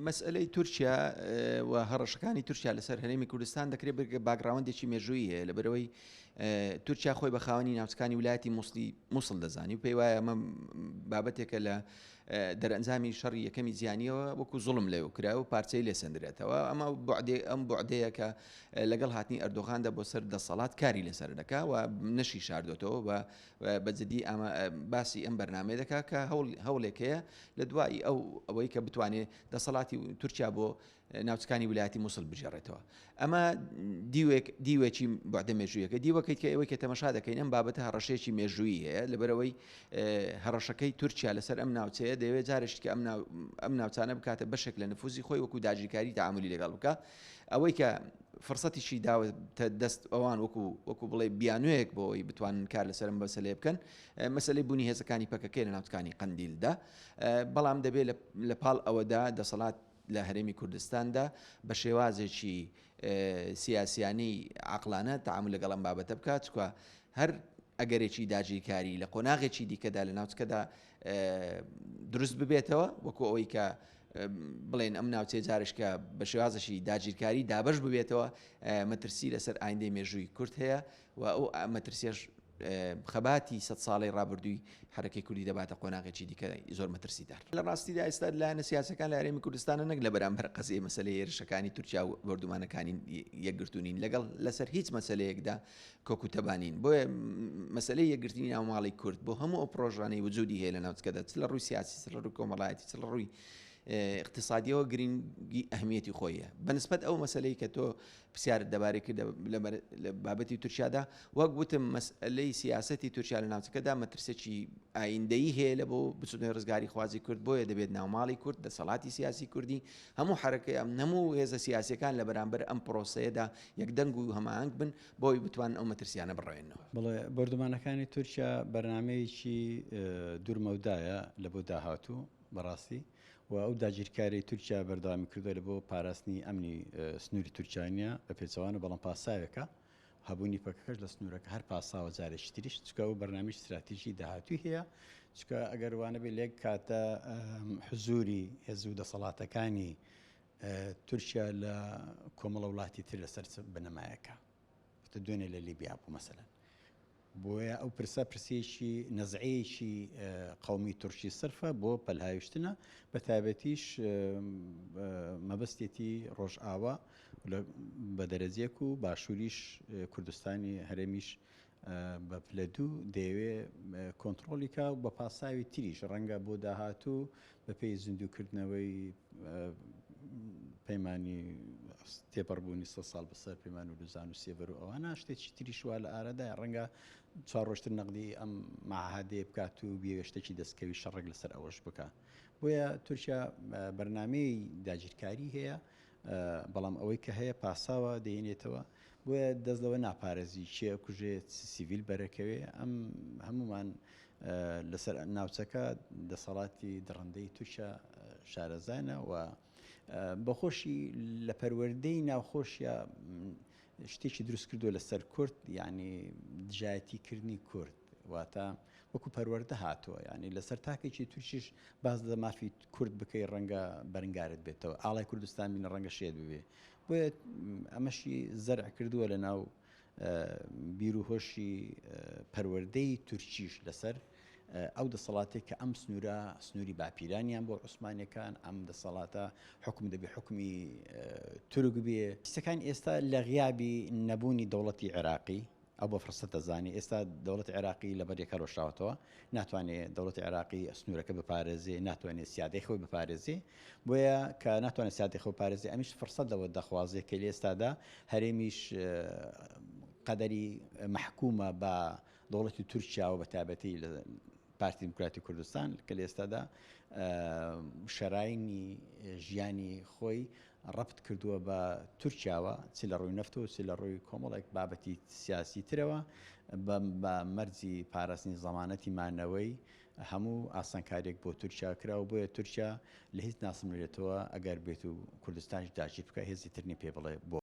مەسئلەی تورکیا و هەڕەشەکانی تورکیا لەسەر هەرێمی کوردستان دەکرێت باگراوندێکی مێژوویە لەبەرەوەی تورکیا خۆی بە خاوەنی ناوچەکانی ویلایەتی مووسڵ دەزانی و پێی وایە ئەمە بابەتێکە لە دەرەنجامی شەڕی یەکەمی زیانیەوە وەکو زوڵم لێو کرا و پارچەی لێ سندرێتەوە ئەمە ئەم بوعدەیە کە لەگەڵ هاتنی ئەردۆغاندا بۆ سەر دەسەڵات کاری لەسەر دەکا و نەشی شاردۆتەوە و بەجددی باسی ئەم بەرنامێ دەکا کە هەوڵێکەیە لە دوایی ئەوەی کە بتوانێت دەسەڵاتی تورکیا بۆ ناوچەکانی ویلایەتی مووسڵ بژێڕێتەوە. ئەمە دیوێکی بوعدە مێژوویەکە دیوەکەیت کە ئەوەی کە تەمەشا دەکەین ئەم بابەتە هەڕەشەیەکی مێژوویی هەیە لەبەرەوەی هەڕەشەکەی تورکیا لەسەر ئەم ناوچەیە دەوێت جارشت کە ئەم ناوچانە بکاتە بەشێک لە نفوزی خۆی وەکو داگیرکاری تەعاملی لەگەڵ بکە ئەوەی کە فرسەتیشی داوەتە دەست ئەوان وەکو بڵێ بیانوەیەک بۆ ئەوی بتوانن کار لەسەر ئەم مەسەلەیە بکەن مەسەلەی بوونی هێزەکانی پەکەکەی لە ناوچەکانی قەندیلدا بەڵام دەبێت لە پاڵ ئەوەدا دەسەڵات لە هەرێمی کوردستاندا بە شێوازێکی سیاسیانی عەقلانە تەعامل لەگەڵ ئەم بابەتە بکات چکە هەر ئەگەرێکی داگیرکاری لە قۆناغێکی دیکەدا لە ناوچەکەدا دروست ببێتەوە وەکو ئەوەی کە بڵێن ئەم ناوچەی جارشکە بە شێوازەشی داگیرکاری دابش ببێتەوە مەترسی لەسەر ئایندەی مێژووی کورد هەیە و ئەو مەترسیەش خەباتی 100 ساڵی ڕابردووی حرەکەی کوردی دەباتە قۆناغێکی دیکە زۆر مەترسیدار لە ڕاستیدا ئێستا لایەنە سیاسەکان لە هەرێمی کوردستانە نەک لە بەرامبەر قەزەی مەسەلەی هێرشەکانی تورکیا و بەردومانەکانی یەکگرتوونین لەگەڵ لەسەر هیچ مەسەلەیەکدا کۆکوتەبانین بۆیە مەسەلەی یەکگرتنی ناوماڵی کورد بۆ هەموو ئەو پرۆژانەی وجودی هەیە لە ناوچەکەدا چ لە ڕووی سیاسی چ لە ڕووی کۆمەڵایەتی چ لە ڕووی اقتصادیەوە گرنگی ئەهمیەتی خۆیە بەنسبەت ئەو مەسلەی کە تۆ پرسیارت دەبارەی کرد لە بابەتی تورکیادا وەک گوتم مەسئلەی سیاسەتی تورکیا لە ناوچەکەدا مەترسێکی ئایندەیی هەیە لە بۆ بچوونە ڕزگاری خوازی کورد بۆیە دەبێت ناوماڵی کورد دەسەڵاتی سیاسی کوردی هەموو حرەکەی هەموو هێزە سیاسیەکان لە بەرامبەر ئەم پرۆسەیەدا یەکدەنگ و هەماهنگ بن بۆی بتوان ئەو مەترسیانە بڕێنەوە. بڵێ بەردومانەکانی تورکیا بەرنامەیەکی دوورمەودایە لە بۆ داهاتوو بەڕاستی و ئەو داگیرکاری تورکیا بەردەوامی کردووە لە بۆ پاراستنی ئەمنی سنووری تورکیانە بە پێچەوانە بەڵام پاساوێکە هەبوونی پەکەکەش لە سنوورەکە هەر پاساوە جارێکی تریش چکە و بەرنامەی استراتیژی داهاتووی هەیە چکە ئەگەر وانە بێ لێک کاتە حزوری هێز و دەسەڵاتەکانی تورکیا لە کۆمەڵە وڵاتی تر لەسەر بنەمایەکە دوێنێ لە لیبیا بوو مەسەلەن بۆیە ئەو پرسیەکی نەزعەیەکی قەومی تورکی سرفە بۆ پەلهاویشتنە بە تایبەتیش مەبەستێتی ڕۆژئاوا بە دەرەجێک و باشووریش کوردستانی هەرێمیش بە پلە دوو دەیەوێ کۆنتترۆلیکا و بە پاساوی تریش ڕەنگە بۆ داهاتوو بە پێی زیندووکردنەوەی پەیمانی تێپەڕبوونی 100 ساڵ بەسەر پەیمان و لوزان و سێڤەر و ئەوانە شتێکی تریش وا لە ئارەدای ڕەنگە 4 ڕۆژتر نەقدی ئەم مەعاهدەیە بکات و بێوێشتێکی دەستکەوی شەڕێک لەسەر ئەوەش بکە بۆیە تورکیا بەرنامەی داگیرکاری هەیە بەڵام ئەوەی کە هەیە پاساوە دەیێنێتەوە بۆیە دەست لەوە ناپارێزی چێ کوژێت سیڤیل بەرەکەوێ ئەم هەمومان لەسەر ناوچەکە دەسەڵاتی دڕندەی تورکیا شارەزانە و بەخۆشی لە پەروەردەی ناوخۆشیە شتێکی دروست کردووە لەسەر کورد یعنی دژایەتیکردنی کورد واتە وەکو پەروەردە هاتووە ینی لەسەر تاکێکی تووشیش باز لە مافی کورد بکەی ڕەنگە بەرنگارت بێتەوە ئاڵای کوردستان بینە ڕەنگە شێت ببێ بۆیە ئەمەشی زەرع کردووە لە ناو بیر و هۆشی پەروەردەی تورکیش لەسەر ئەو دەسەڵاتێک کە ئەم سنووری باپیرانیان بۆ عوسمانیەکان ئەم دەسەڵاتە حکم دەبێ حکمی تورک بێ شتەکان ئێستا لە غیابی نەبوونی دەوڵەتی عێراقی ئەو بە فرسەت دەزانی ئێستا دەوڵەتی عێراقی لەبەرێکە ڕۆژاوەتەوە ناتوانێت دەوڵەتی عێراقی سنوورەکە بپارێزێ ناتوانێت سیادەی خۆی بپارێزێ بۆیە کە ناتوانێت سیادەی خۆی پارێزێ ئەمیش فرسەت لەوە دەخوازێ کە لە ئێستادا هەرێمیش قەدەری محکومە بە دەوڵەتی تورکیا و بە تایبەتی لە پارتی دموکراتی کوردستان کە لە ئێستادا شەرایینی ژیانی خۆی ڕەبت کردووە بە تورکیاوە چ لە ڕووی نەفتەوە چ لە ڕووی کۆمەڵێک بابەتی سیاسی ترەوە بە مەرجی پاراستنی زەمانەتی مانەوەی هەموو ئاسانکاریێک بۆ تورکیا کراوە بۆیە تورکیا لە هیچ ناسمرێتەوە ئەگەر بێت و کوردستانش داگیر بکە هێزی ترنی پێ بڵێ بۆ